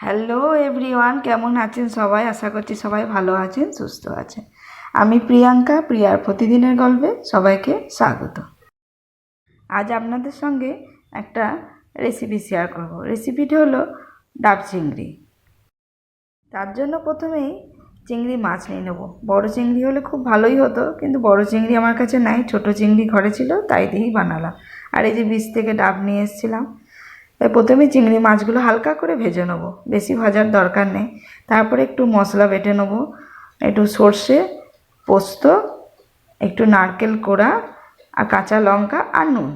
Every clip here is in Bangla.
হ্যালো এভরিওয়ান, কেমন আছেন সবাই? আশা করছি সবাই ভালো আছেন, সুস্থ আছেন। আমি প্রিয়াঙ্কা, প্রিয়ার প্রতিদিনের গল্পে সবাইকে স্বাগত। আজ আপনাদের সঙ্গে একটা রেসিপি শেয়ার করব। রেসিপিটি হলো ডাব চিংড়ি। তার জন্য প্রথমেই চিংড়ি মাছ নিয়ে নেব। বড় চিংড়ি হলে খুব ভালোই হতো, কিন্তু বড় চিংড়ি আমার কাছে নাই, ছোট চিংড়ি ঘরে ছিল, তাই দিয়েই বানালাম। আর এই যে বীজ থেকে ডাব নিয়ে এসেছিলাম। তাই প্রথমে চিংড়ি মাছগুলো হালকা করে ভেজে নেবো, বেশি ভাজার দরকার নেই। তারপরে একটু মশলা বেটে নেবো, একটু সর্ষে, পোস্ত, একটু নারকেল কোড়া আর কাঁচা লঙ্কা আর নুন।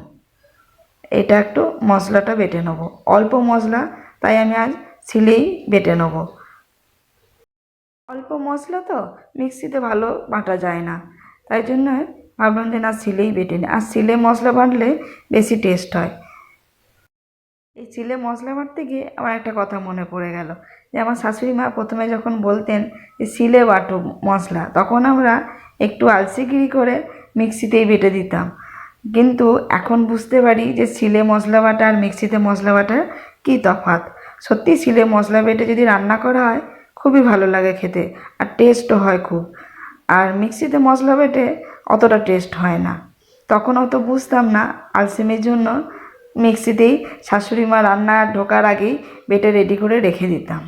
এটা একটু মশলাটা বেটে নেবো, অল্প মশলা, তাই আমি আজ শিলেই বেটে নেবো। অল্প মশলা তো মিক্সিতে ভালো বাটা যায় না, তাই জন্য ভাবলাম যে না, শিলেই বেটে নিই। আর শিলে মশলা বাটলে বেশি টেস্ট হয়। এই শিলে মশলা বাটতে গিয়ে আমার একটা কথা মনে পড়ে গেল, যে আমার শাশুড়ি মা প্রথমে যখন বলতেন যে শিলে বাটো মশলা, তখন আমরা একটু আলসিগিরি করে মিক্সিতেই বেটে দিতাম। কিন্তু এখন বুঝতে পারি যে শিলে মশলা বাটা আর মিক্সিতে মশলা বাটার কী তফাৎ। সত্যি শিলে মশলা বেটে যদি রান্না করা হয় খুবই ভালো লাগে খেতে, আর টেস্টও হয় খুব। আর মিক্সিতে মশলা বেটে অতটা টেস্ট হয় না। তখন অত বুঝতাম না, আলসেমির জন্য মিক্সিতেই শাশুড়ি মা রান্না ঢোকার আগেই বেটে রেডি করে রেখে দিতাম।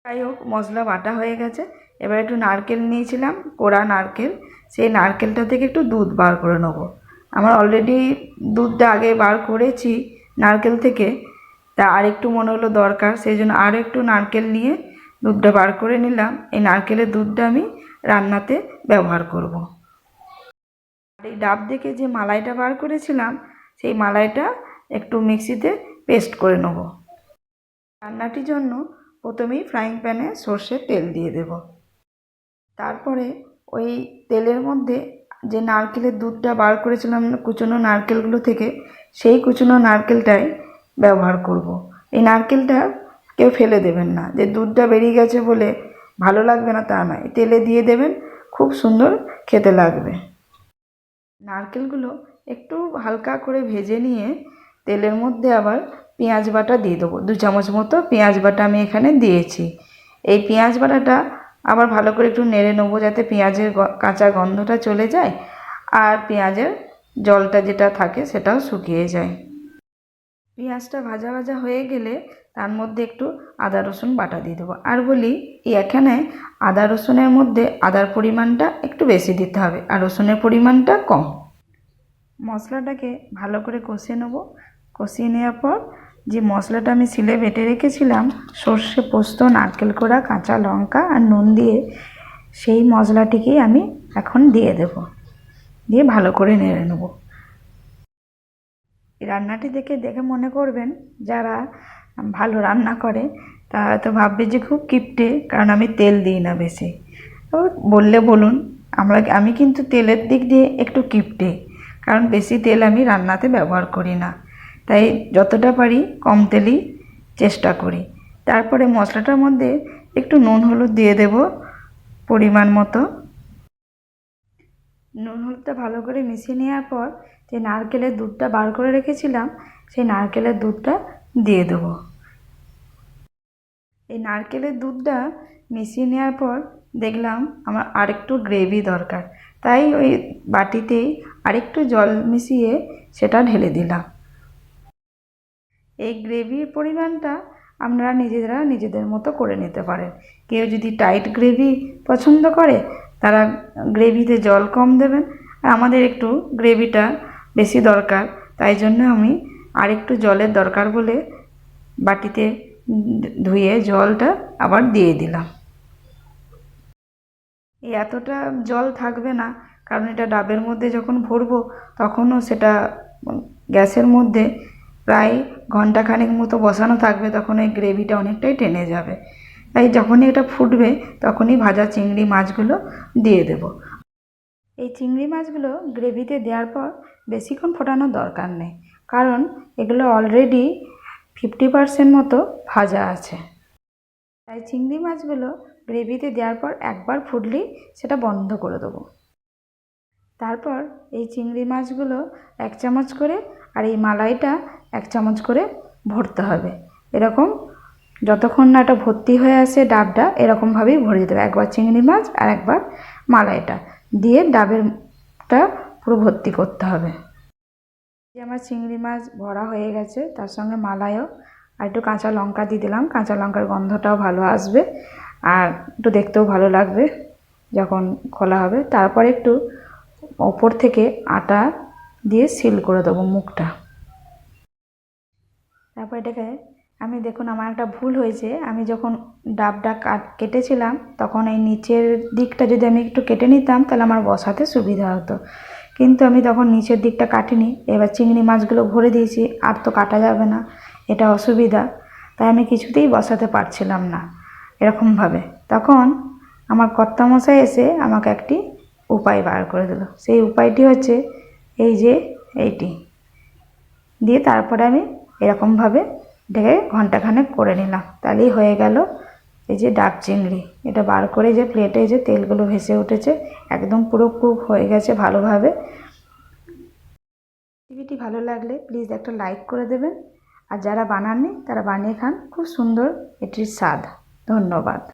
যাই হোক, মশলা বাটা হয়ে গেছে। এবার একটু নারকেল নিয়েছিলাম, কোড়া নারকেল, সেই নারকেলটা থেকে একটু দুধ বার করে নেবো। আমার অলরেডি দুধটা আগে বার করেছি নারকেল থেকে, তা আরেকটু মনে হলো দরকার, সেই জন্য আরও একটু নারকেল নিয়ে দুধটা বার করে নিলাম। এই নারকেলের দুধটা আমি রান্নাতে ব্যবহার করব। আর এই ডাব থেকে যে মালাইটা বার করেছিলাম, সেই মালাইটা একটু মিক্সিতে পেস্ট করে নেব। রান্নাটির জন্য প্রথমেই ফ্রাইং প্যানে সর্ষের তেল দিয়ে দেব। তারপরে ওই তেলের মধ্যে যে নারকেলের দুধটা বার করেছিলাম কুচনো নারকেলগুলো থেকে, সেই কুচনো নারকেলটাই ব্যবহার করব। এই নারকেলটা কেউ ফেলে দেবেন না, যে দুধটা বেরিয়ে গেছে বলে ভালো লাগবে না তা নয়, তেলে দিয়ে দেবেন, খুব সুন্দর খেতে লাগবে। নারকেলগুলো একটু হালকা করে ভেজে নিয়ে তেলের মধ্যে আবার পেঁয়াজ বাটা দিয়ে দেবো। 2 চামচ মতো পেঁয়াজ বাটা আমি এখানে দিয়েছি। এই পেঁয়াজ বাটাটা আবার ভালো করে একটু নেড়ে নেবো, যাতে পেঁয়াজের কাঁচা গন্ধটা চলে যায় আর পেঁয়াজের জলটা যেটা থাকে সেটাও শুকিয়ে যায়। পেঁয়াজটা ভাজা ভাজা হয়ে গেলে তার মধ্যে একটু আদা রসুন বাটা দিয়ে দেবো। আর বলি, এখানে আদা রসুনের মধ্যে আদার পরিমাণটা একটু বেশি দিতে হবে আর রসুনের পরিমাণটা কম। মশলাটাকে ভালো করে কষিয়ে নেব। কষিয়ে নেওয়ার পর যে মশলাটা আমি শিলে বেটে রেখেছিলাম, সর্ষে, পোস্ত, নারকেল কোড়া, কাঁচা লঙ্কা আর নুন দিয়ে, সেই মশলাটিকেই আমি এখন দিয়ে দেব। দিয়ে ভালো করে নেড়ে নেব। এই রান্নাটি দেখে মনে করবেন যারা ভালো রান্না করে তারা হয়তো ভাববে যে খুব কিপটে, কারণ আমি তেল দিই না বেশি। বললে বলুন, আমি কিন্তু তেলের দিক দিয়ে একটু কিপটে, কারণ বেশি তেল আমি রান্নাতে ব্যবহার করি না, তাই যতটা পারি কম তেলই চেষ্টা করি। তারপরে মশলাটার মধ্যে একটু নুন হলুদ দিয়ে দেব পরিমাণ মতো। নুন হলুদটা ভালো করে মিশিয়ে নেওয়ার পর যে নারকেলের দুধটা বার করে রেখেছিলাম, সেই নারকেলের দুধটা দিয়ে দেবো। এই নারকেলের দুধটা মিশিয়ে নেওয়ার পর দেখলাম আমার আরেকটু গ্রেভি দরকার, তাই ওই বাটিতেই আরেকটু জল মিশিয়ে সেটা ঢেলে দিলাম। এই গ্রেভির পরিমাণটা আপনারা নিজেদের মতো করে নিতে পারেন। কেউ যদি টাইট গ্রেভি পছন্দ করে তারা গ্রেভিতে জল কম দেবেন, আর আমাদের একটু গ্রেভিটা বেশি দরকার, তাই জন্য আমি আরেকটু জলের দরকার বলে বাটিতে ধুয়ে জলটা আবার দিয়ে দিলাম। এতটা জল থাকবে না, কারণ এটা ডাবের মধ্যে যখন ভরবো তখনও সেটা গ্যাসের মধ্যে প্রায় ঘন্টাখানেক মতো বসানো থাকবে, তখন এই গ্রেভিটা অনেকটাই টেনে যাবে। তাই যখনই এটা ফুটবে তখনই ভাজা চিংড়ি মাছগুলো দিয়ে দেব। এই চিংড়ি মাছগুলো গ্রেভিতে দেওয়ার পর বেশিক্ষণ ফোটানোর দরকার নেই, কারণ এগুলো অলরেডি 50% মতো ভাজা আছে। তাই চিংড়ি মাছগুলো গ্রেভিতে দেওয়ার পর একবার ফুটলেই সেটা বন্ধ করে দেবো। তারপর এই চিংড়ি মাছগুলো 1 চামচ করে আর এই মালাইটা 1 চামচ করে ভরতে হবে। এরকম যতক্ষণ না এটা ভর্তি হয়ে আসে ডাবটা, এরকমভাবেই ভরে দিতে হবে। একবার চিংড়ি মাছ আর একবার মালাইটা দিয়ে ডাবেরটা পুরো ভর্তি করতে হবে। আমার চিংড়ি মাছ ভরা হয়ে গেছে, তার সঙ্গে মালাইও, আর একটু কাঁচা লঙ্কা দিয়ে দিলাম, কাঁচা লঙ্কার গন্ধটাও ভালো আসবে আর একটু দেখতেও ভালো লাগবে যখন খোলা হবে। তারপর একটু ওপর থেকে আটা দিয়ে সিল করে দেবো মুখটা। তারপর এটাকে দেখুন আমার একটা ভুল হয়েছে, আমি যখন ডাবটা কেটেছিলাম তখন এই নিচের দিকটা যদি আমি একটু কেটে নিতাম তাহলে আমার বসাতে সুবিধা হতো, কিন্তু আমি তখন নিচের দিকটা কাটিনি। এবার চিংড়ি মাছগুলো ভরে দিয়েছি, আর তো কাটা যাবে না, এটা অসুবিধা, তাই আমি কিছুতেই বসাতে পারছিলাম না এরকমভাবে। তখন আমার কর্তামশাই এসে আমাকে একটি উপায় বার করে দিল। সেই উপায়টি হচ্ছে এই যে এইটি দিয়ে তারপরে আমি এরকমভাবে ঢেকে ঘন্টাখানেক করে নিলাম, তাহলেই হয়ে গেল এই যে ডাব চিংড়ি। এটা বার করে যে প্লেটে যে তেলগুলো ভেসে উঠেছে, একদম পুরো কুক হয়ে গেছে ভালোভাবে। রেসিপিটি ভালো লাগলে প্লিজ একটা লাইক করে দেবেন, আর যারা বানাননি তারা বানিয়ে খান, খুব সুন্দর এটির স্বাদ। ধন্যবাদ।